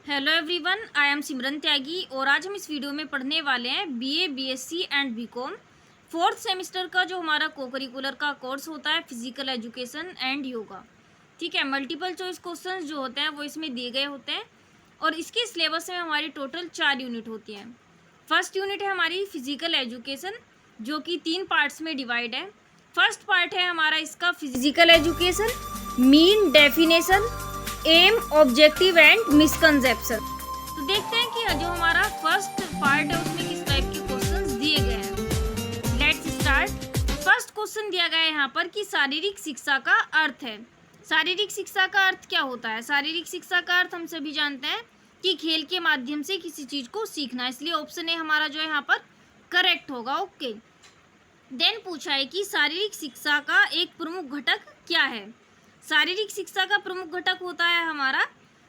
Hello everyone, I am Simran Tyagi और आज हम इस वीडियो में पढ़ने वाले हैं BA, BSc and BCom fourth semester का जो हमारा को करिकुलर का कोर्स होता है फिजिकल एजुकेशन एंड योगा। ठीक है, मल्टीपल चॉइस क्वेश्चंस जो होते हैं वो इसमें दिए गए होते हैं और इसके सिलेबस में हमारी टोटल 4 यूनिट होती हैं। फर्स्ट यूनिट है हमारी फिजिकल एजुकेशन जो कि 3 पार्ट्स में डिवाइड है। फर्स्ट पार्ट है हमारा इसका physical education, mean, definition, aim, objective and misconception. तो देखते हैं कि जो हमारा फर्स्ट पार्ट है उसमें किस टाइप के क्वेश्चंस दिए गए हैं। Let's start. फर्स्ट क्वेश्चन दिया गया है यहाँ पर कि शारीरिक शिक्षा का अर्थ है। शारीरिक शिक्षा का अर्थ क्या होता है? शारीरिक शिक्षा का अर्थ हम सभी जानते हैं कि खेल के माध्यम से किसी चीज को सीखना, इसलिए ऑप्शन ए हमारा जो है यहाँ पर करेक्ट होगा। ओके, देन पूछा है कि शारीरिक शिक्षा का एक प्रमुख घटक क्या है। शारीरिक शिक्षा का प्रमुख घटक होता है हमारा,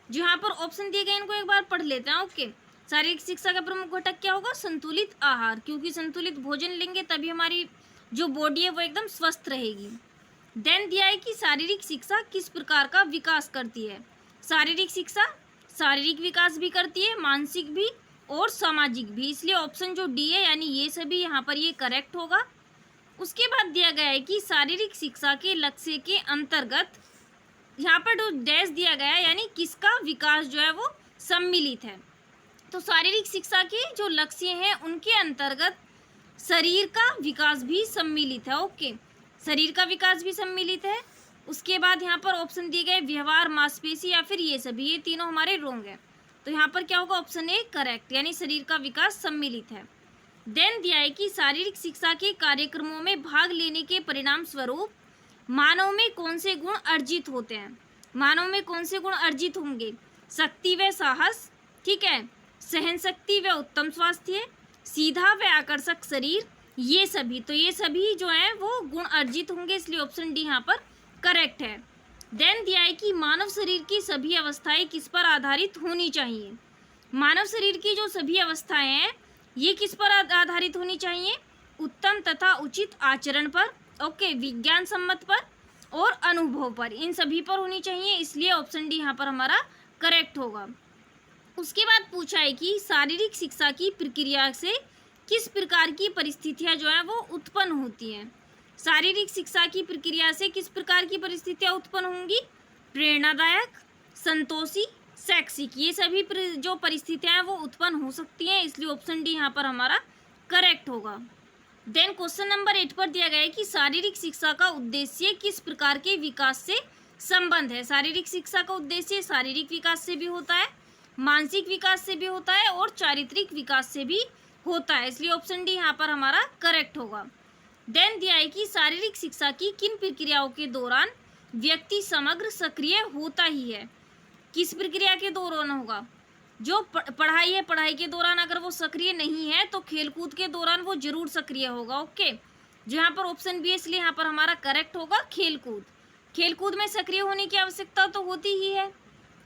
जो यहाँ पर ऑप्शन दिए गए इनको एक बार पढ़ लेते हैं। ओके, शारीरिक शिक्षा का प्रमुख घटक क्या होगा? संतुलित आहार, क्योंकि संतुलित भोजन लेंगे तभी हमारी जो बॉडी है वो एकदम स्वस्थ रहेगी। देन दिया है कि शारीरिक शिक्षा किस प्रकार का विकास करती है। शारीरिक शिक्षा शारीरिक विकास भी करती है, मानसिक भी और सामाजिक भी, इसलिए ऑप्शन जो डी है यानी ये सभी यहाँ पर ये करेक्ट होगा। उसके बाद दिया गया है कि शारीरिक शिक्षा के लक्ष्य के अंतर्गत यहाँ पर जो डैश दिया गया है यानी किसका विकास जो है वो सम्मिलित है। तो शारीरिक शिक्षा के जो लक्ष्य हैं उनके अंतर्गत शरीर का विकास भी सम्मिलित है। ओके, शरीर का विकास भी सम्मिलित है। उसके बाद यहाँ पर ऑप्शन दिए गए व्यवहार, मांसपेशी या फिर ये सभी, ये तीनों हमारे रॉन्ग है। तो यहाँ पर क्या होगा? ऑप्शन ए करेक्ट, यानी शरीर का विकास सम्मिलित है। देन दिया है कि शारीरिक शिक्षा के कार्यक्रमों में भाग लेने के परिणाम स्वरूप मानव में कौन से गुण अर्जित होते हैं। मानव में कौन से गुण अर्जित होंगे? शक्ति व साहस, ठीक है, सहन शक्ति व उत्तम स्वास्थ्य, सीधा व आकर्षक शरीर, ये सभी। तो ये सभी जो है वो गुण अर्जित होंगे, इसलिए ऑप्शन डी यहाँ पर करेक्ट है। देन दिया है कि मानव शरीर की सभी अवस्थाएं किस पर आधारित होनी चाहिए। मानव शरीर की जो सभी अवस्थाएं हैं ये किस पर आधारित होनी चाहिए? उत्तम तथा उचित आचरण पर, ओके, विज्ञान सम्मत पर और अनुभव पर, इन सभी पर होनी चाहिए, इसलिए ऑप्शन डी यहाँ पर हमारा करेक्ट होगा। उसके बाद पूछा है कि शारीरिक शिक्षा की प्रक्रिया से किस प्रकार की परिस्थितियां जो है वो उत्पन्न होती हैं। शारीरिक शिक्षा की प्रक्रिया से किस प्रकार की परिस्थितियां उत्पन्न होंगी? प्रेरणादायक, संतोषी, शैक्षिक, ये सभी जो परिस्थितियां हैं वो उत्पन्न हो सकती हैं, इसलिए ऑप्शन डी यहाँ पर हमारा करेक्ट होगा। देन क्वेश्चन नंबर 8 पर दिया गया है कि शारीरिक शिक्षा का उद्देश्य किस प्रकार के विकास से संबंध है। शारीरिक शिक्षा का उद्देश्य शारीरिक विकास से भी होता है, मानसिक विकास से भी होता है और चारित्रिक विकास से भी होता है, इसलिए ऑप्शन डी यहाँ पर हमारा करेक्ट होगा। देन दिया है कि शारीरिक शिक्षा की किन प्रक्रियाओं के दौरान व्यक्ति समग्र सक्रिय होता ही है। किस प्रक्रिया के दौरान होगा? जो पढ़ाई है, पढ़ाई के दौरान अगर वो सक्रिय नहीं है तो खेलकूद के दौरान वो जरूर सक्रिय होगा। ओके, जो यहाँ पर ऑप्शन बी है, इसलिए यहाँ पर हमारा करेक्ट होगा खेलकूद। खेलकूद में सक्रिय होने की आवश्यकता तो होती ही है।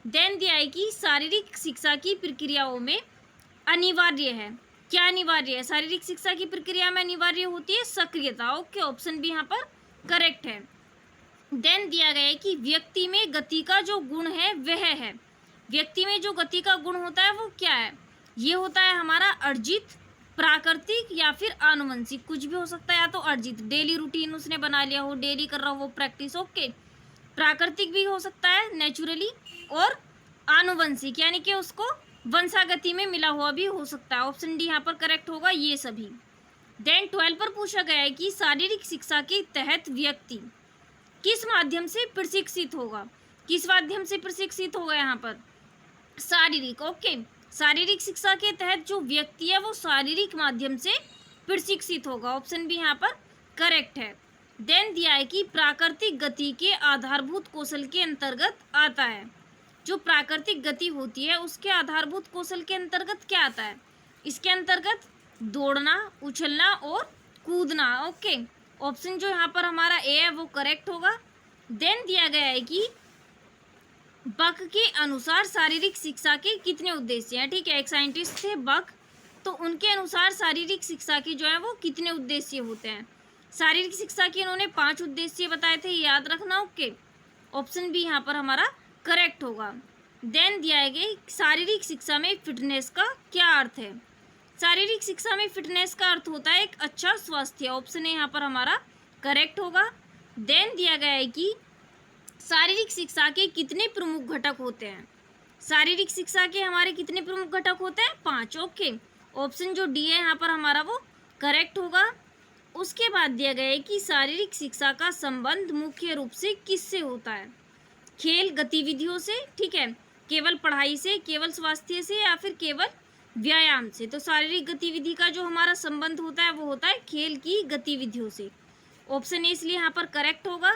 देन दिया है कि शारीरिक शिक्षा की प्रक्रियाओं में अनिवार्य है। क्या अनिवार्य है? शारीरिक शिक्षा की प्रक्रिया में अनिवार्य होती है सक्रियता। ओके, ऑप्शन बी यहाँ पर करेक्ट है। देन दिया गया है कि व्यक्ति में गति का जो गुण है वह है। व्यक्ति में जो गति का गुण होता है वो क्या है? ये होता है हमारा अर्जित, प्राकृतिक या फिर आनुवंशिक, कुछ भी हो सकता है, या तो अर्जित, डेली रूटीन उसने बना लिया हो, डेली कर रहा हो वो प्रैक्टिस। ओके, प्राकृतिक भी हो सकता है नेचुरली, और आनुवंशिक यानी कि उसको वंशागति में मिला हुआ भी हो सकता है। ऑप्शन डी यहाँ पर करेक्ट होगा, ये सभी। देन 12 पर पूछा गया है कि शारीरिक शिक्षा के तहत व्यक्ति किस माध्यम से प्रशिक्षित होगा। किस माध्यम से प्रशिक्षित होगा? यहाँ पर शारीरिक। ओके, शारीरिक शिक्षा के तहत जो व्यक्ति है वो शारीरिक माध्यम से प्रशिक्षित होगा, ऑप्शन भी यहाँ पर करेक्ट है। देन दिया है कि प्राकृतिक गति के आधारभूत कौशल के अंतर्गत आता है। जो प्राकृतिक गति होती है उसके आधारभूत कौशल के अंतर्गत क्या आता है? इसके अंतर्गत दौड़ना, उछलना और कूदना। ओके, ऑप्शन जो यहाँ पर हमारा ए है वो करेक्ट होगा। देन दिया गया है कि बक के अनुसार शारीरिक शिक्षा के कितने उद्देश्य हैं। ठीक है, एक साइंटिस्ट थे बक, तो उनके अनुसार शारीरिक शिक्षा के जो है वो कितने उद्देश्य होते हैं। शारीरिक शिक्षा के इन्होंने 5 उद्देश्य बताए थे, याद रखना। ओके, ऑप्शन बी यहाँ पर हमारा करेक्ट होगा। देन दिया गया शारीरिक शिक्षा में फिटनेस का क्या अर्थ है। शारीरिक शिक्षा में फिटनेस का अर्थ होता है एक अच्छा स्वास्थ्य। ऑप्शन ए यहाँ पर हमारा करेक्ट होगा। देन दिया गया है कि शारीरिक शिक्षा के कितने प्रमुख घटक होते हैं। शारीरिक शिक्षा के हमारे कितने प्रमुख घटक होते हैं? 5। ओके, ऑप्शन जो डी है यहाँ पर हमारा वो करेक्ट होगा। उसके बाद दिया गया है कि शारीरिक शिक्षा का संबंध मुख्य रूप से किससे होता है? खेल गतिविधियों से, ठीक है, केवल पढ़ाई से, केवल स्वास्थ्य से, या फिर केवल व्यायाम से। तो शारीरिक गतिविधि का जो हमारा संबंध होता है वो होता है खेल की गतिविधियों से। ऑप्शन ए इसलिए यहाँ पर करेक्ट होगा।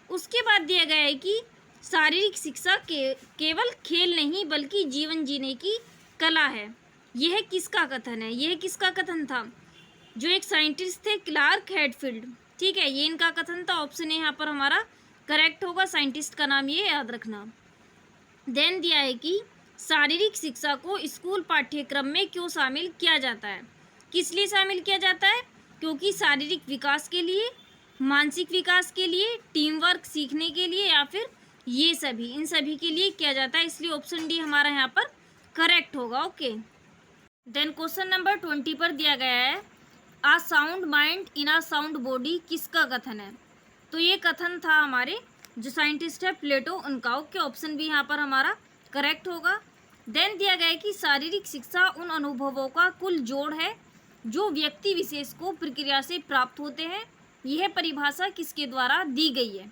उसके बाद दिया गया है कि शारीरिक शिक्षा केवल खेल नहीं बल्कि जीवन जीने की कला है। यह किसका कथन है? यह किसका कथन था? जो एक साइंटिस्ट थे क्लार्क हैडफील्ड, ठीक है, ये इनका कथन था। ऑप्शन ए यहाँ पर हमारा करेक्ट होगा। साइंटिस्ट का नाम ये याद रखना। देन दिया है कि शारीरिक शिक्षा को स्कूल पाठ्यक्रम में क्यों शामिल किया जाता है? किस लिए शामिल किया जाता है? क्योंकि शारीरिक विकास के लिए, मानसिक विकास के लिए, टीम वर्क सीखने के लिए, या फिर ये सभी, इन सभी के लिए किया जाता है। इसलिए ऑप्शन डी हमारा यहाँ पर करेक्ट होगा। ओके, देन क्वेश्चन नंबर 20 पर दिया गया है a sound mind in a sound body किसका कथन है? तो ये कथन था हमारे जो साइंटिस्ट है प्लेटो, उनका। ओके, ऑप्शन बी यहाँ पर हमारा करेक्ट होगा। देन दिया गया है कि शारीरिक शिक्षा उन अनुभवों का कुल जोड़ है जो व्यक्ति विशेष को प्रक्रिया से प्राप्त होते हैं। यह परिभाषा किसके द्वारा दी गई है?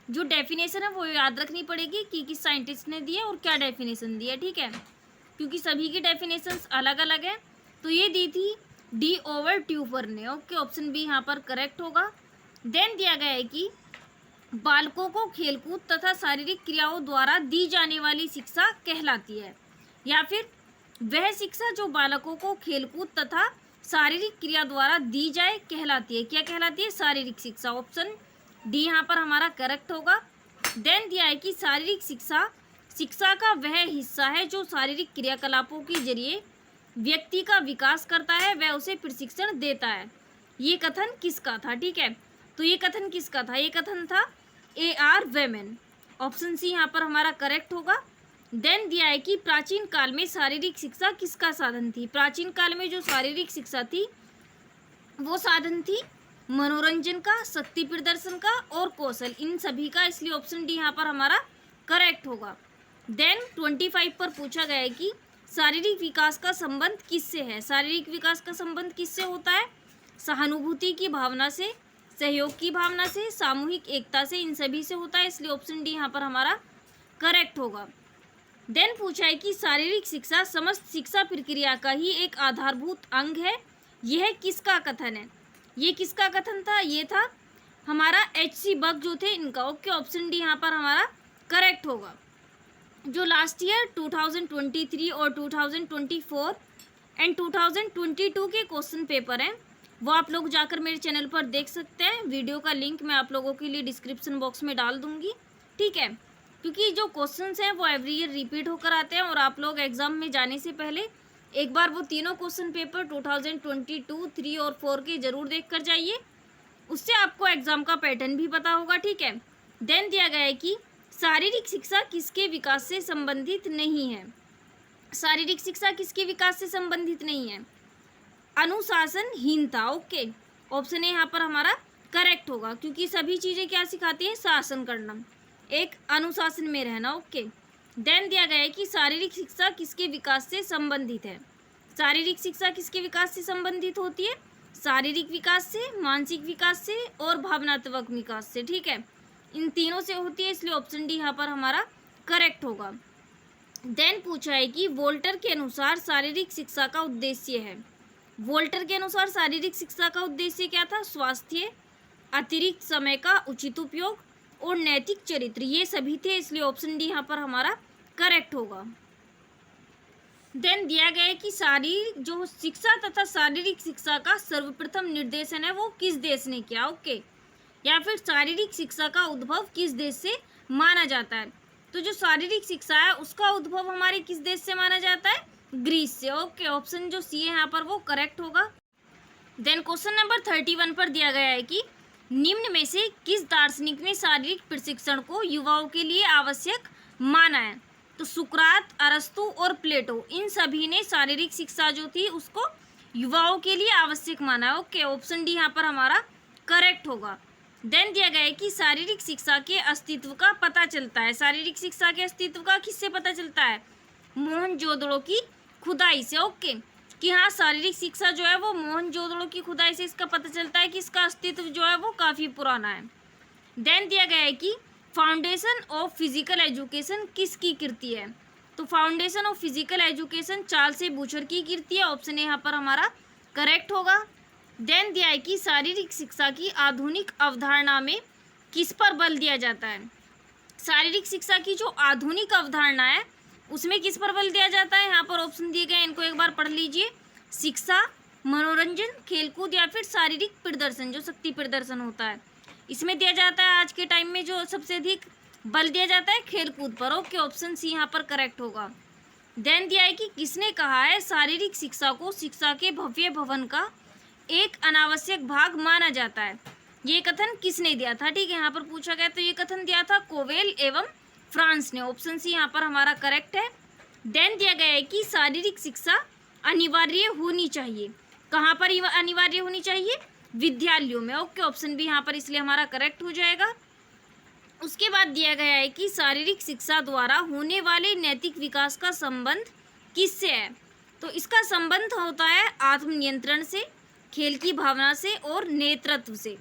जो डेफिनेशन है वो याद रखनी पड़ेगी कि किस साइंटिस्ट ने दी है और क्या डेफिनेशन दी है, ठीक है, क्योंकि सभी की डेफिनेशंस अलग अलग है। तो ये दी थी डी ओवर ट्यूफर ने। ओके, ऑप्शन बी यहाँ पर करेक्ट होगा। देन दिया गया है कि बालकों को खेलकूद तथा शारीरिक क्रियाओं द्वारा दी जाने वाली शिक्षा कहलाती है, या फिर वह शिक्षा जो बालकों को खेलकूद तथा शारीरिक क्रिया द्वारा दी जाए कहलाती है। क्या कहलाती है? शारीरिक शिक्षा। ऑप्शन डी यहाँ पर हमारा करेक्ट होगा। देन दिया है कि शारीरिक शिक्षा शिक्षा का वह हिस्सा है जो शारीरिक क्रियाकलापों के जरिए व्यक्ति का विकास करता है, वह उसे प्रशिक्षण देता है। ये कथन किसका था? ठीक है, तो ये कथन किसका था? ये कथन था A.R. वेमन। ऑप्शन सी यहाँ पर हमारा करेक्ट होगा। देन दिया है कि प्राचीन काल में शारीरिक शिक्षा किसका साधन थी? प्राचीन काल में जो शारीरिक शिक्षा थी वो साधन थी मनोरंजन का, शक्ति प्रदर्शन का और कौशल, इन सभी का। इसलिए ऑप्शन डी यहाँ पर हमारा करेक्ट होगा। देन 25 पर पूछा गया है कि शारीरिक विकास का संबंध किससे है? शारीरिक विकास का संबंध किससे होता है? सहानुभूति की भावना से, सहयोग की भावना से, सामूहिक एकता से, इन सभी से होता है। इसलिए ऑप्शन डी यहाँ पर हमारा करेक्ट होगा। देन पूछा है कि शारीरिक शिक्षा समस्त शिक्षा प्रक्रिया का ही एक आधारभूत अंग है। यह किसका कथन है? ये किसका कथन था? ये था हमारा H.C. बक जो थे, इनका। ओके, ऑप्शन डी यहाँ पर हमारा करेक्ट होगा। जो लास्ट ईयर 2023 और 2024 एंड 2022 के क्वेश्चन पेपर हैं वो आप लोग जाकर मेरे चैनल पर देख सकते हैं। वीडियो का लिंक मैं आप लोगों के लिए डिस्क्रिप्शन बॉक्स में डाल दूंगी, ठीक है, क्योंकि जो क्वेश्चंस हैं वो एवरी ईयर रिपीट होकर आते हैं और आप लोग एग्जाम में जाने से पहले एक बार वो तीनों क्वेश्चन पेपर 2022, 3 और 4 के जरूर देख कर जाइए। उससे आपको एग्जाम का पैटर्न भी पता होगा, ठीक है। देन दिया गया है कि शारीरिक शिक्षा किसके विकास से संबंधित नहीं है? शारीरिक शिक्षा किसके विकास से संबंधित नहीं है? अनुशासनहीनता। ओके, ऑप्शन ए यहाँ पर हमारा करेक्ट होगा, क्योंकि सभी चीज़ें क्या सिखाती हैं? शासन करना, एक अनुशासन में रहना। ओके, देन दिया गया है कि शारीरिक शिक्षा किसके विकास से संबंधित है? शारीरिक शिक्षा किसके विकास से संबंधित होती है? शारीरिक विकास से, मानसिक विकास से और भावनात्मक विकास से, ठीक है, इन तीनों से होती है। इसलिए ऑप्शन डी यहाँ पर हमारा करेक्ट होगा। देन पूछा है कि वोल्टर के अनुसार शारीरिक शिक्षा का उद्देश्य है। वोल्टर के अनुसार शारीरिक शिक्षा का उद्देश्य क्या था? स्वास्थ्य, अतिरिक्त समय का उचित उपयोग और नैतिक चरित्र, ये सभी थे। इसलिए ऑप्शन डी यहाँ पर हमारा करेक्ट होगा। देन दिया गया है कि शारीरिक जो शिक्षा तथा शारीरिक शिक्षा का सर्वप्रथम निर्देशन है वो किस देश ने किया? ओके, या फिर शारीरिक शिक्षा का उद्भव किस देश से माना जाता है? तो जो शारीरिक शिक्षा है उसका उद्भव हमारे किस देश से माना जाता है? ग्रीस से। ओके, ऑप्शन जो सी है यहाँ पर वो करेक्ट होगा। देन क्वेश्चन नंबर 31 पर दिया गया है कि निम्न में से किस दार्शनिक ने शारीरिक प्रशिक्षण को युवाओं के लिए आवश्यक माना है? तो सुकरात, अरस्तु और प्लेटो, इन सभी ने शारीरिक शिक्षा जो थी उसको युवाओं के लिए आवश्यक माना है। ओके, ऑप्शन डी यहाँ पर हमारा करेक्ट होगा। देन दिया गया है कि शारीरिक शिक्षा के अस्तित्व का पता चलता है। शारीरिक शिक्षा के अस्तित्व का किससे पता चलता है? मोहनजोदड़ो की खुदाई से। ओके, कि हाँ शारीरिक शिक्षा जो है वो मोहनजोदड़ो की खुदाई से इसका पता चलता है कि इसका अस्तित्व जो है वो काफ़ी पुराना है। देन दिया गया है कि फाउंडेशन ऑफ फिजिकल एजुकेशन किसकी कृति है? तो foundation of physical education Charles butcher की कृति है। ऑप्शन ए यहाँ पर हमारा करेक्ट होगा। देन दिया है कि शारीरिक शिक्षा की आधुनिक अवधारणा में किस पर बल दिया जाता है? शारीरिक शिक्षा की जो आधुनिक अवधारणा है उसमें किस पर बल दिया जाता है? यहाँ पर ऑप्शन दिए गए हैं, इनको एक बार पढ़ लीजिए। शिक्षा, मनोरंजन, खेलकूद या फिर शारीरिक प्रदर्शन, जो शक्ति प्रदर्शन होता है इसमें दिया जाता है। आज के टाइम में जो सबसे अधिक बल दिया जाता है खेलकूद पर। ओके, ऑप्शन सी यहाँ पर करेक्ट होगा। देन दिया है कि किसने कहा है शारीरिक शिक्षा को शिक्षा के भव्य भवन का एक अनावश्यक भाग माना जाता है? ये कथन किसने दिया था? ठीक है, यहाँ पर पूछा गया तो ये कथन दिया था कोवेल एवं फ्रांस ने। ऑप्शन सी यहाँ पर हमारा करेक्ट है। देन दिया गया है कि शारीरिक शिक्षा अनिवार्य होनी चाहिए। कहाँ पर अनिवार्य होनी चाहिए? विद्यालयों में। ओके, ऑप्शन बी यहाँ पर इसलिए हमारा करेक्ट हो जाएगा। उसके बाद दिया गया है कि शारीरिक शिक्षा द्वारा होने वाले नैतिक विकास का संबंध किससे है? तो इसका संबंध होता है आत्मनियंत्रण से, खेल की भावना से और नेतृत्व से।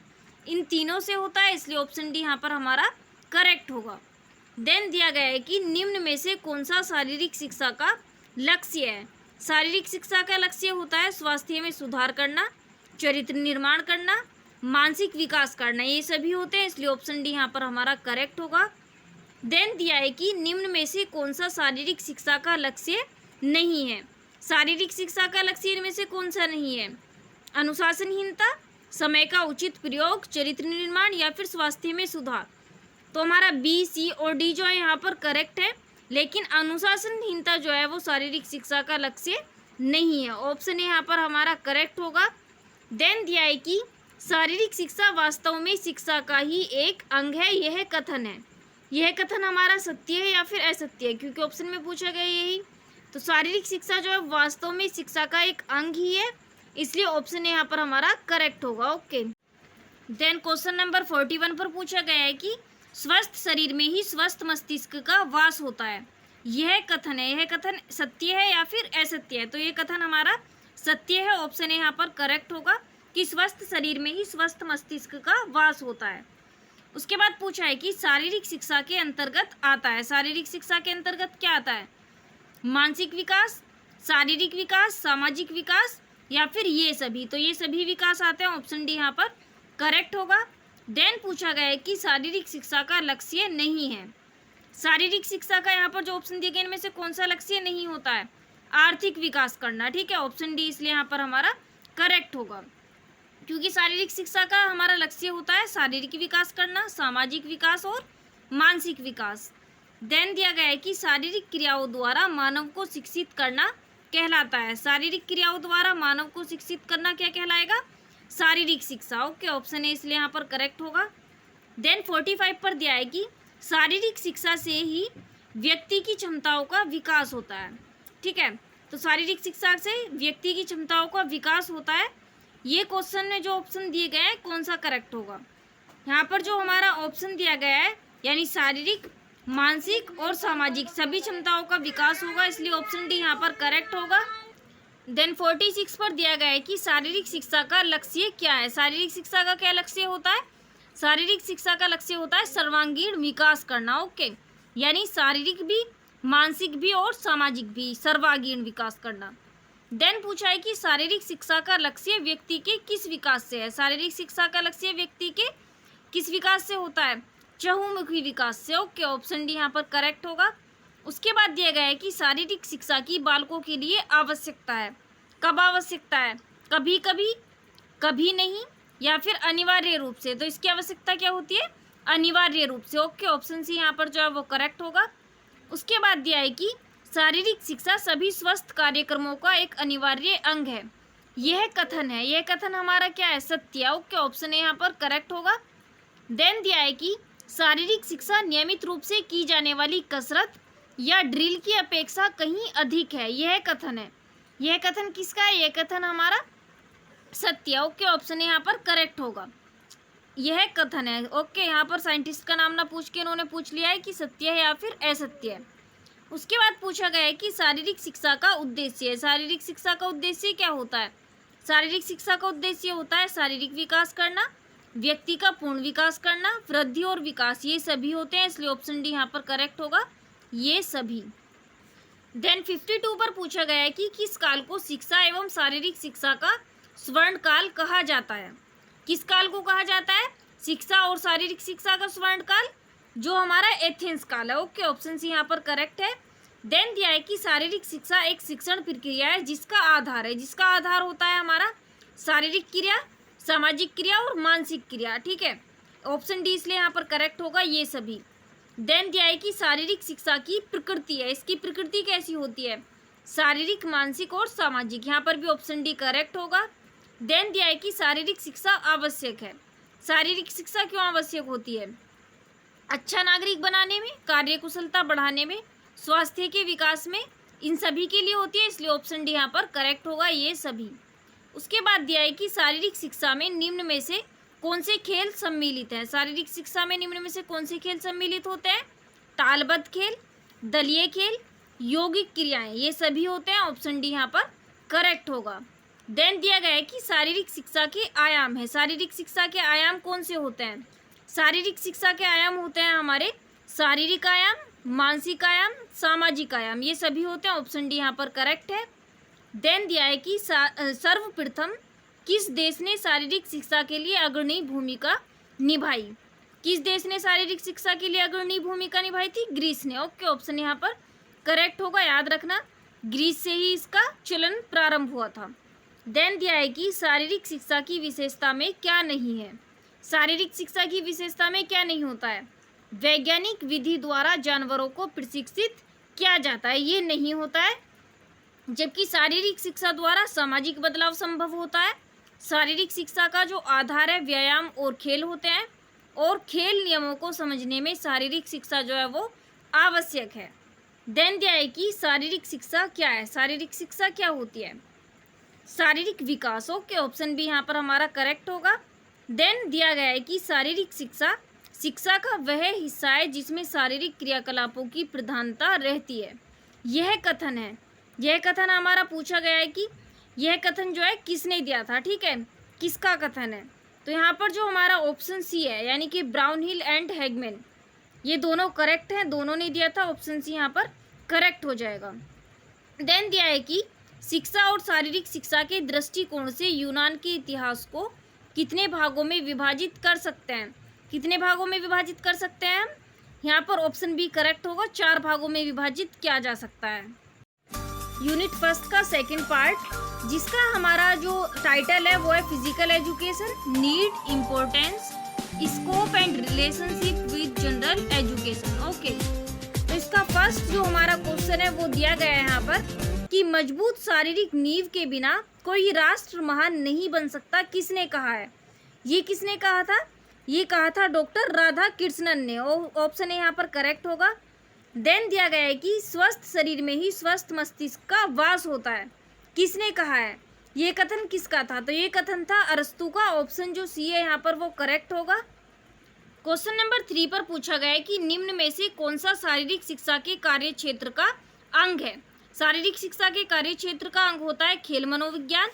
इन तीनों से होता है, इसलिए ऑप्शन डी यहाँ पर हमारा करेक्ट होगा। देन दिया गया है कि निम्न में से कौन सा शारीरिक शिक्षा का लक्ष्य है? शारीरिक शिक्षा का लक्ष्य होता है स्वास्थ्य में सुधार करना, चरित्र निर्माण करना, मानसिक विकास करना, ये सभी होते हैं, इसलिए ऑप्शन डी यहाँ पर हमारा करेक्ट होगा। देन दिया है कि निम्न में से कौन सा शारीरिक शिक्षा का लक्ष्य नहीं है? शारीरिक शिक्षा का लक्ष्य इनमें से कौन सा नहीं है? अनुशासनहीनता, समय का उचित प्रयोग, चरित्र निर्माण या फिर स्वास्थ्य में सुधार। तो हमारा बी, सी और डी जो है यहाँ पर करेक्ट है, लेकिन अनुशासनहीनता जो है वो शारीरिक शिक्षा का लक्ष्य नहीं है। ऑप्शन ए यहाँ पर हमारा करेक्ट होगा। देन दिया है कि शारीरिक शिक्षा वास्तव में शिक्षा का ही एक अंग है, यह कथन है। यह कथन हमारा सत्य है या फिर असत्य है? क्योंकि ऑप्शन में पूछा गया यही। तो शारीरिक शिक्षा जो है वास्तव में शिक्षा का एक अंग ही है, इसलिए ऑप्शन ए यहाँ पर हमारा करेक्ट होगा। ओके, देन क्वेश्चन नंबर 41 पर पूछा गया है कि स्वस्थ शरीर में ही स्वस्थ मस्तिष्क का वास होता है, यह कथन है, यह कथन सत्य है या फिर असत्य है? तो ये कथन हमारा सत्य है। ऑप्शन ए यहाँ पर करेक्ट होगा कि स्वस्थ शरीर में ही स्वस्थ मस्तिष्क का वास होता है। उसके बाद पूछा है कि शारीरिक शिक्षा के अंतर्गत आता है, शारीरिक शिक्षा के अंतर्गत क्या आता है? मानसिक विकास, शारीरिक विकास, सामाजिक विकास या फिर ये सभी? तो ये सभी विकास आते हैं, ऑप्शन डी यहाँ पर करेक्ट होगा। देन पूछा गया है कि शारीरिक शिक्षा का लक्ष्य नहीं है। शारीरिक शिक्षा का यहाँ पर जो ऑप्शन दिए गए इनमें से कौन सा लक्ष्य नहीं होता है? आर्थिक विकास करना। ठीक है, ऑप्शन डी इसलिए यहाँ पर हमारा करेक्ट होगा, क्योंकि शारीरिक शिक्षा का हमारा लक्ष्य होता है शारीरिक विकास करना, सामाजिक विकास और मानसिक विकास। देन दिया गया है कि शारीरिक क्रियाओं द्वारा मानव को शिक्षित करना कहलाता है। शारीरिक क्रियाओं द्वारा मानव को शिक्षित करना क्या कहलाएगा? शारीरिक शिक्षा। ओके, ऑप्शन ए इसलिए यहाँ पर करेक्ट होगा। देन 45 पर दिया है कि शारीरिक शिक्षा से ही व्यक्ति की क्षमताओं का विकास होता है। ठीक है, तो शारीरिक शिक्षा से व्यक्ति की क्षमताओं का विकास होता है। ये क्वेश्चन में जो ऑप्शन दिए गए हैं कौन सा करेक्ट होगा? यहाँ पर जो हमारा ऑप्शन दिया गया है यानी शारीरिक, मानसिक और सामाजिक सभी क्षमताओं का विकास होगा, इसलिए ऑप्शन डी यहाँ पर करेक्ट होगा। देन 46 पर दिया गया है कि शारीरिक शिक्षा का लक्ष्य क्या है? शारीरिक शिक्षा का क्या लक्ष्य होता है? शारीरिक शिक्षा का लक्ष्य होता है सर्वांगीण विकास करना। ओके, यानी शारीरिक भी, मानसिक भी और सामाजिक भी सर्वांगीण विकास करना। देन पूछा है कि शारीरिक शिक्षा का लक्ष्य व्यक्ति के किस विकास से है? शारीरिक शिक्षा का लक्ष्य व्यक्ति के किस विकास से होता है? चहुमुखी विकास से। ओके, ऑप्शन डी यहाँ पर करेक्ट होगा। उसके बाद दिया गया है कि शारीरिक शिक्षा की बालकों के लिए आवश्यकता है। कब आवश्यकता है? कभी कभी, कभी नहीं या फिर अनिवार्य रूप से। तो इसकी आवश्यकता क्या होती है? अनिवार्य रूप से। ओके, ऑप्शन सी यहाँ पर जो है वो करेक्ट होगा। उसके बाद दिया है कि शारीरिक शिक्षा सभी स्वस्थ कार्यक्रमों का एक अनिवार्य अंग है, यह कथन है। यह कथन हमारा क्या है? सत्य है। ओके, ऑप्शन ए यहाँ पर करेक्ट होगा। देन दिया है कि शारीरिक शिक्षा नियमित रूप से की जाने वाली कसरत या ड्रिल की अपेक्षा कहीं अधिक है, यह कथन है। यह कथन किसका है? यह कथन हमारा सत्य। ओके, ऑप्शन यहाँ पर करेक्ट होगा। यह कथन है। ओके, यहाँ पर साइंटिस्ट का नाम ना पूछ के इन्होंने पूछ लिया है कि सत्य है या फिर असत्य है। उसके बाद पूछा गया है कि शारीरिक शिक्षा का उद्देश्य है। शारीरिक शिक्षा का उद्देश्य क्या होता है? शारीरिक शिक्षा का उद्देश्य होता है शारीरिक विकास करना, व्यक्ति का पूर्ण विकास करना, वृद्धि और विकास, ये सभी होते हैं, इसलिए ऑप्शन डी यहाँ पर करेक्ट होगा, ये सभी। देन 52 पर पूछा गया है कि किस काल को शिक्षा एवं शारीरिक शिक्षा का स्वर्ण काल कहा जाता है? किस काल को कहा जाता है? शिक्षा और शारीरिक शिक्षा का स्वर्ण काल, जो हमारा एथेंस काल है। ओके, ऑप्शन सी यहाँ पर करेक्ट है। देन दिया है कि शारीरिक शिक्षा एक शिक्षण प्रक्रिया है जिसका आधार है, जिसका आधार होता है हमारा शारीरिक क्रिया, सामाजिक क्रिया और मानसिक क्रिया। ठीक है, ऑप्शन डी इसलिए यहाँ पर करेक्ट होगा, ये सभी। देन दिया है कि शारीरिक शिक्षा की प्रकृति है, इसकी प्रकृति कैसी होती है? शारीरिक, मानसिक और सामाजिक, यहाँ पर भी ऑप्शन डी करेक्ट होगा। देन दिया है कि शारीरिक शिक्षा आवश्यक है। शारीरिक शिक्षा क्यों आवश्यक होती है? अच्छा नागरिक बनाने में, कार्यकुशलता बढ़ाने में, स्वास्थ्य के विकास में, इन सभी के लिए होती है, इसलिए ऑप्शन डी यहाँ पर करेक्ट होगा, ये सभी। उसके बाद दिया है कि शारीरिक शिक्षा में निम्न में से कौन से खेल सम्मिलित हैं? शारीरिक शिक्षा में निम्न में से कौन से खेल सम्मिलित होते हैं? तालबद्ध खेल, दलीय खेल, यौगिक क्रियाएं, ये सभी होते हैं, ऑप्शन डी यहाँ पर करेक्ट होगा। देन दिया गया है कि शारीरिक शिक्षा के आयाम है। शारीरिक शिक्षा के आयाम कौन से होते हैं? शारीरिक शिक्षा के आयाम होते हैं हमारे शारीरिक आयाम, मानसिक आयाम, सामाजिक आयाम, ये सभी होते हैं, ऑप्शन डी यहाँ पर करेक्ट है। देन दिया है कि सर्वप्रथम किस देश ने शारीरिक शिक्षा के लिए अग्रणी भूमिका निभाई? किस देश ने शारीरिक शिक्षा के लिए अग्रणी भूमिका निभाई थी? ग्रीस ने। ओके, ऑप्शन यहाँ पर करेक्ट होगा, याद रखना, ग्रीस से ही इसका चलन प्रारंभ हुआ था। देन दिया है कि शारीरिक शिक्षा की विशेषता में क्या नहीं है? शारीरिक शिक्षा की विशेषता में क्या नहीं होता है? वैज्ञानिक विधि द्वारा जानवरों को प्रशिक्षित किया जाता है, ये नहीं होता है। जबकि शारीरिक शिक्षा द्वारा सामाजिक बदलाव संभव होता है। शारीरिक शिक्षा का जो आधार है व्यायाम और खेल होते हैं, और खेल नियमों को समझने में शारीरिक शिक्षा जो है वो आवश्यक है। देन दिया है कि शारीरिक शिक्षा क्या है? शारीरिक शिक्षा क्या होती है? शारीरिक विकास। ओके, ऑप्शन बी यहाँ पर हमारा करेक्ट होगा। देन दिया गया है कि शारीरिक शिक्षा शिक्षा का वह हिस्सा है जिसमें शारीरिक क्रियाकलापों की प्रधानता रहती है, यह कथन है। यह कथन हमारा पूछा गया है कि यह कथन जो है किसने दिया था? ठीक है, किसका कथन है? तो यहाँ पर जो हमारा ऑप्शन सी है, यानी कि ब्राउनहिल एंड हैगमैन, ये दोनों करेक्ट हैं, दोनों ने दिया था, ऑप्शन सी यहाँ पर करेक्ट हो जाएगा। देन दिया है कि शिक्षा और शारीरिक शिक्षा के दृष्टिकोण से यूनान के इतिहास को कितने भागों में विभाजित कर सकते हैं? कितने भागों में विभाजित कर सकते हैं हम? यहाँ पर ऑप्शन बी करेक्ट होगा, 4 भागों में विभाजित किया जा सकता है। यूनिट फर्स्ट का सेकंड पार्ट, जिसका हमारा जो टाइटल है वो है physical education, need, importance, scope and relationship with general education. Okay, तो इसका फर्स्ट जो हमारा क्वेश्चन है वो दिया गया है यहाँ पर कि मजबूत शारीरिक नींव के बिना कोई राष्ट्र महान नहीं बन सकता, किसने कहा है? ये किसने कहा था? ये कहा था डॉक्टर राधा कृष्णन ने, ऑप्शन यहाँ पर करेक्ट होगा। देन दिया गया है कि स्वस्थ शरीर में ही स्वस्थ मस्तिष्क का वास होता है, किसने कहा है? ये कथन किसका था? तो ये कथन था अरस्तु का, ऑप्शन जो सी है यहाँ पर वो करेक्ट होगा। क्वेश्चन नंबर 3 पर पूछा गया है कि निम्न में से कौन सा शारीरिक शिक्षा के कार्य क्षेत्र का अंग है? शारीरिक शिक्षा के कार्य क्षेत्र का अंग होता है खेल मनोविज्ञान,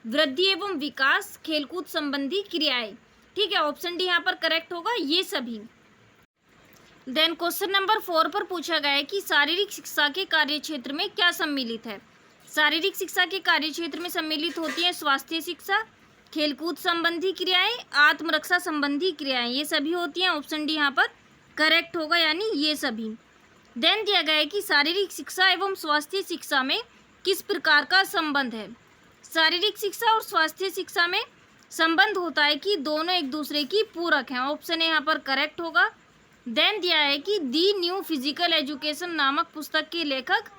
वृद्धि एवं विकास, खेलकूद संबंधी क्रियाएं। ठीक है, ऑप्शन डी यहाँ पर करेक्ट होगा, ये सभी। देन क्वेश्चन नंबर 4 पर पूछा गया है कि शारीरिक शिक्षा के कार्य क्षेत्र में क्या सम्मिलित है? शारीरिक शिक्षा के कार्य क्षेत्र में सम्मिलित होती है स्वास्थ्य शिक्षा, खेलकूद संबंधी क्रियाएं, आत्मरक्षा संबंधी क्रियाएं, ये सभी होती हैं, ऑप्शन डी यहाँ पर करेक्ट होगा, यानी ये सभी। देन दिया गया है कि शारीरिक शिक्षा एवं स्वास्थ्य शिक्षा में किस प्रकार का संबंध है? शारीरिक शिक्षा और स्वास्थ्य शिक्षा में संबंध होता है कि दोनों एक दूसरे की पूरक हैं, ऑप्शन यहाँ पर करेक्ट होगा। देन दिया है कि दी न्यू फिजिकल एजुकेशन नामक पुस्तक के लेखक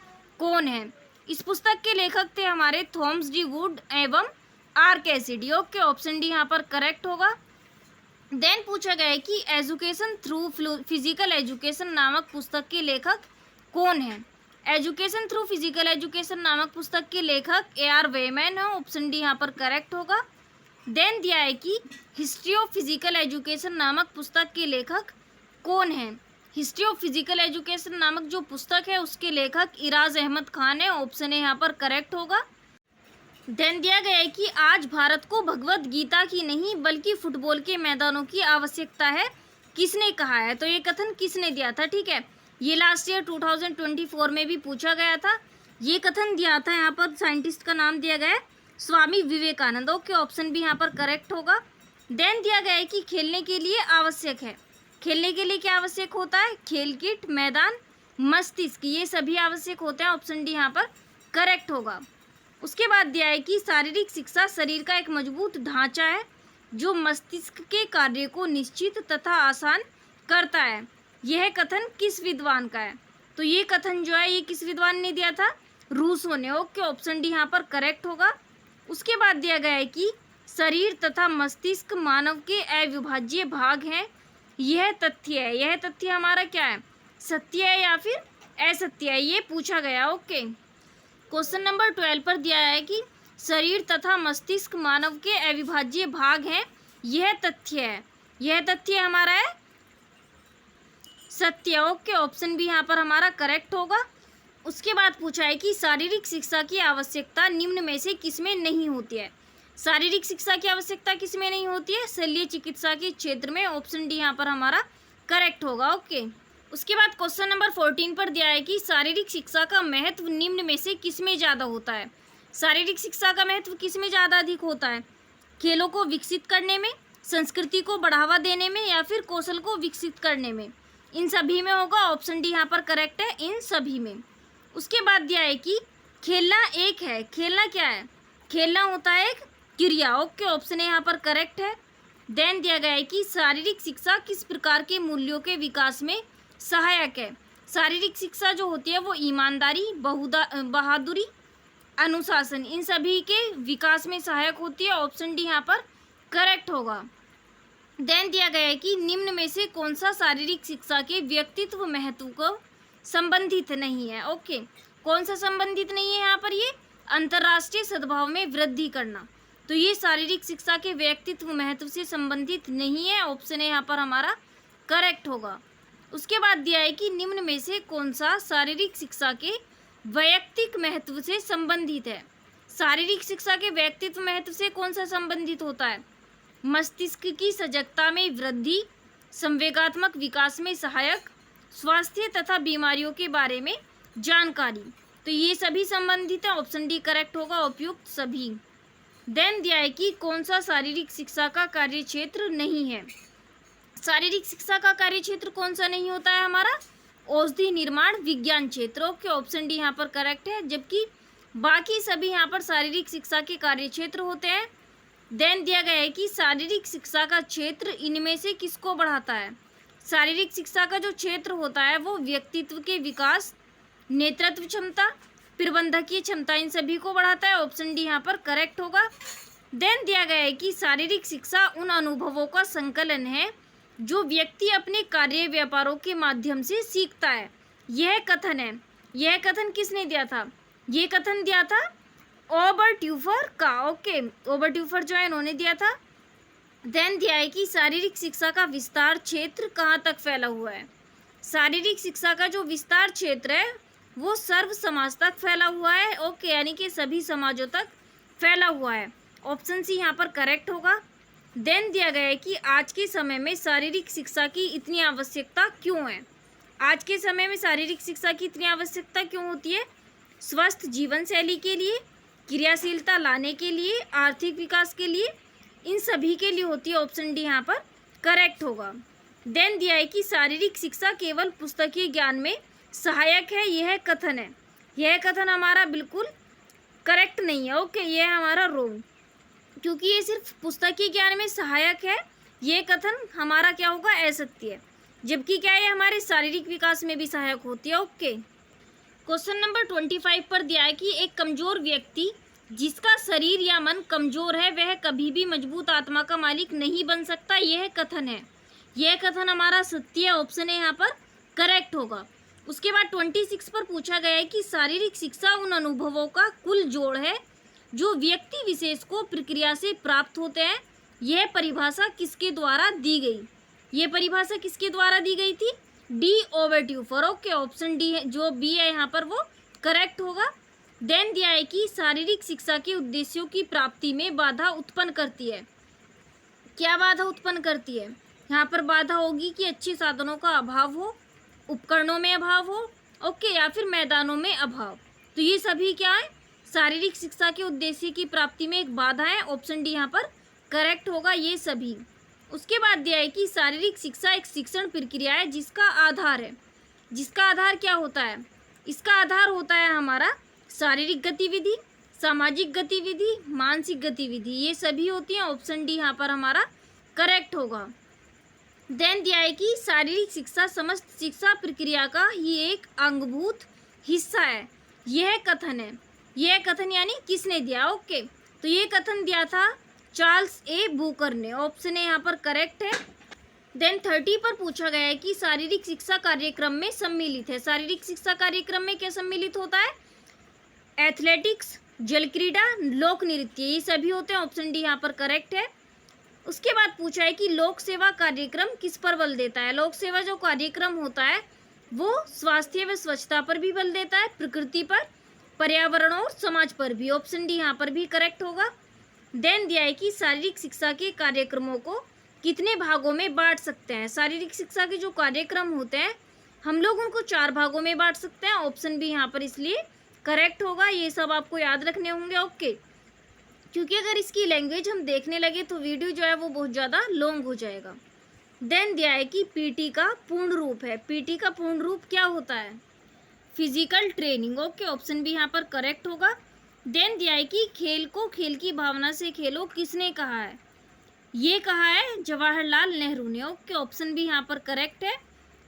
कौन है? इस पुस्तक के लेखक थे हमारे थॉमस डी वुड एवं R Cassidy. Okay, option D यहाँ पर करेक्ट होगा। देन पूछा गया है कि एजुकेशन थ्रू फिजिकल एजुकेशन नामक पुस्तक के लेखक कौन है? एजुकेशन थ्रू फिजिकल एजुकेशन नामक पुस्तक के लेखक AR वेयमैन है, ऑप्शन डी यहाँ पर करेक्ट होगा। देन दिया है कि हिस्ट्री ऑफ फिजिकल एजुकेशन नामक पुस्तक के लेखक कौन है? हिस्ट्री ऑफ फिजिकल एजुकेशन नामक जो पुस्तक है उसके लेखक इराज अहमद खान है, ऑप्शन ए यहाँ पर करेक्ट होगा। देन दिया गया है कि आज भारत को भगवत गीता की नहीं बल्कि फुटबॉल के मैदानों की आवश्यकता है, किसने कहा है? तो ये कथन किसने दिया था? ठीक है, ये लास्ट ईयर 2024 में भी पूछा गया था। ये कथन दिया था, यहाँ पर साइंटिस्ट का नाम दिया गया है स्वामी विवेकानंद। ओके, ऑप्शन भी यहाँ पर करेक्ट होगा। देन दिया गया है कि खेलने के लिए आवश्यक है। खेलने के लिए क्या आवश्यक होता है? खेल किट, मैदान, मस्तिष्क, ये सभी आवश्यक होते हैं, ऑप्शन डी यहाँ पर करेक्ट होगा। उसके बाद दिया है कि शारीरिक शिक्षा शरीर का एक मजबूत ढांचा है जो मस्तिष्क के कार्य को निश्चित तथा आसान करता है। यह कथन किस विद्वान का है? तो ये कथन जो है ये किस विद्वान ने दिया था? रूसो ने। ओके, ऑप्शन डी यहाँ पर करेक्ट होगा। उसके बाद दिया गया है कि शरीर तथा मस्तिष्क मानव के अविभाज्य भाग हैं। यह तथ्य है, यह तथ्य हमारा क्या है? सत्य है या फिर असत्य है? ये पूछा गया। ओके, क्वेश्चन नंबर 12 पर दिया है कि शरीर तथा मस्तिष्क मानव के अविभाज्य भाग हैं, यह तथ्य है। यह तथ्य हमारा है सत्य। ओके, ऑप्शन भी यहाँ पर हमारा करेक्ट होगा। उसके बाद पूछा है कि शारीरिक शिक्षा की आवश्यकता निम्न में से किसमें नहीं होती है? शारीरिक शिक्षा की आवश्यकता किसमें नहीं होती है? शल्य चिकित्सा के क्षेत्र में, ऑप्शन डी यहाँ पर हमारा करेक्ट होगा। ओके, उसके बाद क्वेश्चन नंबर 14 पर दिया है कि शारीरिक शिक्षा का महत्व निम्न में से किसमें ज़्यादा होता है? शारीरिक शिक्षा का महत्व किसमें ज़्यादा अधिक होता है? खेलों को विकसित करने में, संस्कृति को बढ़ावा देने में, या फिर कौशल को विकसित करने में? इन सभी में होगा, ऑप्शन डी यहाँ पर करेक्ट है, इन सभी में। उसके बाद दिया है कि खेलना एक है। खेलना क्या है? खेलना होता है एक क्रिया। ओके, ऑप्शन यहाँ पर करेक्ट है। देन दिया गया है कि शारीरिक शिक्षा किस प्रकार के मूल्यों के विकास में सहायक है? शारीरिक शिक्षा जो होती है वो ईमानदारी, बहादुरी, अनुशासन, इन सभी के विकास में सहायक होती है, ऑप्शन डी यहाँ पर करेक्ट होगा। देन दिया गया है कि निम्न में से कौन सा शारीरिक शिक्षा के व्यक्तित्व महत्व को संबंधित नहीं है? ओके, कौन सा संबंधित नहीं है यहाँ पर? ये अंतर्राष्ट्रीय सद्भाव में वृद्धि करना, तो ये शारीरिक शिक्षा के व्यक्तित्व महत्व से संबंधित नहीं है, ऑप्शन है यहाँ पर हमारा करेक्ट होगा। उसके बाद दिया है कि निम्न में से कौन सा शारीरिक शिक्षा के वैयक्तिक महत्व से संबंधित है? शारीरिक शिक्षा के व्यक्तित्व महत्व से कौन सा संबंधित होता है? मस्तिष्क की सजगता में वृद्धि, संवेगात्मक विकास में सहायक, स्वास्थ्य तथा बीमारियों के बारे में जानकारी, तो ये सभी संबंधित है, ऑप्शन डी करेक्ट होगा, उपयुक्त सभी। देन दिया है कि कौन सा शारीरिक शिक्षा का कार्य क्षेत्र नहीं है? शारीरिक शिक्षा का कार्य क्षेत्र कौन सा नहीं होता है हमारा? औषधि निर्माण विज्ञान क्षेत्र। ओके, ऑप्शन डी यहाँ पर करेक्ट है, जबकि बाकी सभी यहाँ पर शारीरिक शिक्षा के कार्य क्षेत्र होते हैं। देन दिया गया है कि शारीरिक शिक्षा का क्षेत्र इनमें से किसको बढ़ाता है? शारीरिक शिक्षा का जो क्षेत्र होता है वो व्यक्तित्व के विकास, नेतृत्व क्षमता, प्रबंधकीय क्षमता, इन सभी को बढ़ाता है, ऑप्शन डी यहाँ पर करेक्ट होगा। देन दिया गया है कि शारीरिक शिक्षा उन अनुभवों का संकलन है जो व्यक्ति अपने कार्य व्यापारों के माध्यम से सीखता है। यह कथन है, यह कथन किसने दिया था? ये कथन दिया था ओबरट्यूफर का। ओके, ओबरट्यूफर जो है इन्होंने दिया था। देन दिया है कि शारीरिक शिक्षा का विस्तार क्षेत्र कहाँ तक फैला हुआ है? शारीरिक शिक्षा का जो विस्तार क्षेत्र है वो सर्व समाज तक फैला हुआ है। ओके, यानी कि सभी समाजों तक फैला हुआ है, ऑप्शन सी यहाँ पर करेक्ट होगा। देन दिया गया है कि आज के समय में शारीरिक शिक्षा की इतनी आवश्यकता क्यों है? आज के समय में शारीरिक शिक्षा की इतनी आवश्यकता क्यों होती है? स्वस्थ जीवन शैली के लिए, क्रियाशीलता लाने के लिए, आर्थिक विकास के लिए, इन सभी के लिए होती है, ऑप्शन डी यहाँ पर करेक्ट होगा। देन दिया है कि शारीरिक शिक्षा केवल पुस्तकीय ज्ञान में सहायक है, यह कथन है। यह कथन हमारा बिल्कुल करेक्ट नहीं है। ओके, यह हमारा रोंग, क्योंकि ये सिर्फ पुस्तकीय ज्ञान में सहायक है, ये कथन हमारा क्या होगा? असत्य है, जबकि क्या है हमारे शारीरिक विकास में भी सहायक होती है। ओके, क्वेश्चन नंबर 25 पर दिया है कि एक कमजोर व्यक्ति जिसका शरीर या मन कमजोर है वह कभी भी मजबूत आत्मा का मालिक नहीं बन सकता, यह कथन है। यह कथन हमारा सत्य है, ऑप्शन है यहाँ पर करेक्ट होगा। उसके बाद 26 पर पूछा गया है कि शारीरिक शिक्षा उन अनुभवों का कुल जोड़ है जो व्यक्ति विशेष को प्रक्रिया से प्राप्त होते हैं। यह परिभाषा किसके द्वारा दी गई? यह परिभाषा किसके द्वारा दी गई थी? डी ओवर्ट्यूफर। ओके, ऑप्शन डी है जो बी है यहाँ पर वो करेक्ट होगा। देन दिया है कि शारीरिक शिक्षा के उद्देश्यों की प्राप्ति में बाधा उत्पन्न करती है। क्या बाधा उत्पन्न करती है? यहाँ पर बाधा होगी कि अच्छे साधनों का अभाव हो, उपकरणों में अभाव हो, ओके, या फिर मैदानों में अभाव। तो ये सभी क्या है? शारीरिक शिक्षा के उद्देश्य की प्राप्ति में एक बाधा है। ऑप्शन डी यहाँ पर करेक्ट होगा, ये सभी। उसके बाद दिया है कि शारीरिक शिक्षा एक शिक्षण प्रक्रिया है जिसका आधार है। जिसका आधार क्या होता है? इसका आधार होता है हमारा शारीरिक गतिविधि, सामाजिक गतिविधि, मानसिक गतिविधि, ये सभी होती हैं। ऑप्शन डी यहाँ पर हमारा करेक्ट होगा। देन दिया है कि शारीरिक शिक्षा समस्त शिक्षा प्रक्रिया का ही एक अंगभूत हिस्सा है। यह कथन है। यह कथन यानी किसने दिया? ओके, तो ये कथन दिया था चार्ल्स ए बूकर ने। ऑप्शन ए यहाँ पर करेक्ट है। देन 30 पर पूछा गया है कि शारीरिक शिक्षा कार्यक्रम में सम्मिलित है। शारीरिक शिक्षा कार्यक्रम में क्या सम्मिलित होता है? एथलेटिक्स, जल क्रीड़ा, लोक नृत्य, ये सभी होते हैं। ऑप्शन डी यहाँ पर करेक्ट है। उसके बाद पूछा है कि लोक सेवा कार्यक्रम किस पर बल देता है? लोक सेवा जो कार्यक्रम होता है वो स्वास्थ्य व स्वच्छता पर भी बल देता है, प्रकृति पर, पर्यावरण और समाज पर भी। ऑप्शन डी यहाँ पर भी करेक्ट होगा। देन दिया है कि शारीरिक शिक्षा के कार्यक्रमों को कितने भागों में बांट सकते हैं? शारीरिक शिक्षा के जो कार्यक्रम होते हैं हम लोग उनको 4 भागों में बांट सकते हैं। ऑप्शन बी यहाँ पर इसलिए करेक्ट होगा। ये सब आपको याद रखने होंगे, ओके, क्योंकि अगर इसकी लैंग्वेज हम देखने लगे तो वीडियो जो है वो बहुत ज़्यादा लॉन्ग हो जाएगा। देन दिया है कि पीटी का पूर्ण रूप है। पीटी का पूर्ण रूप क्या होता है? Physical training. Okay, option B यहाँ पर करेक्ट होगा। देन दिया है कि खेल को खेल की भावना से खेलो किसने कहा है? ये कहा है जवाहरलाल नेहरू ने। ओके, ऑप्शन बी यहाँ पर करेक्ट है।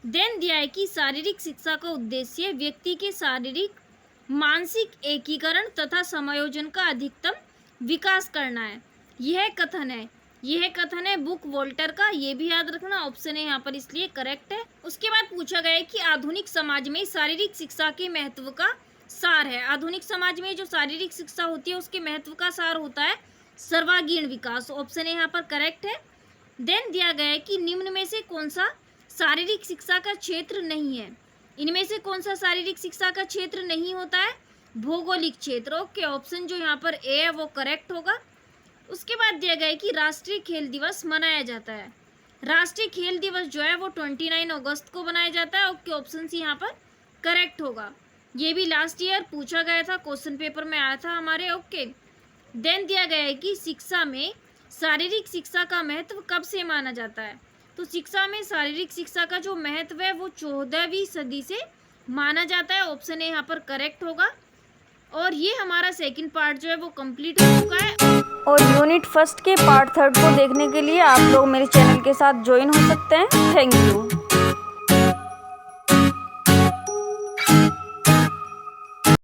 देन दिया है कि शारीरिक शिक्षा का उद्देश्य व्यक्ति के शारीरिक मानसिक एकीकरण तथा समायोजन का अधिकतम विकास करना है। यह कथन है। यह कथन है बुक वोल्टर का, ये भी याद रखना। ऑप्शन है यहाँ पर इसलिए करेक्ट है। उसके बाद पूछा गया है कि आधुनिक समाज में शारीरिक शिक्षा के महत्व का सार है। आधुनिक समाज में जो शारीरिक शिक्षा होती है उसके महत्व का सार होता है सर्वांगीण विकास। ऑप्शन है यहाँ पर करेक्ट है। देन दिया गया है कि निम्न में से कौन सा शारीरिक शिक्षा का क्षेत्र नहीं है? इनमें से कौन सा शारीरिक शिक्षा का क्षेत्र नहीं होता है? भौगोलिक क्षेत्र। ओके, ऑप्शन जो यहाँ पर ए है वो करेक्ट होगा। उसके बाद दिया गया है कि राष्ट्रीय खेल दिवस मनाया जाता है। राष्ट्रीय खेल दिवस जो है वो 29 अगस्त को मनाया जाता है। ओके, ऑप्शन सी यहाँ पर करेक्ट होगा। ये भी लास्ट ईयर पूछा गया था, क्वेश्चन पेपर में आया था हमारे। ओके, देन दिया गया है कि शिक्षा में शारीरिक शिक्षा का महत्व कब से माना जाता है? तो शिक्षा में शारीरिक शिक्षा का जो महत्व है वो 14वीं सदी से माना जाता है। ऑप्शन ए यहाँ पर करेक्ट होगा। और ये हमारा सेकंड पार्ट जो है वो कंप्लीट हो चुका है। और यूनिट फर्स्ट के पार्ट 3 को देखने के लिए आप लोग मेरे चैनल के साथ ज्वाइन हो सकते हैं। Thank you.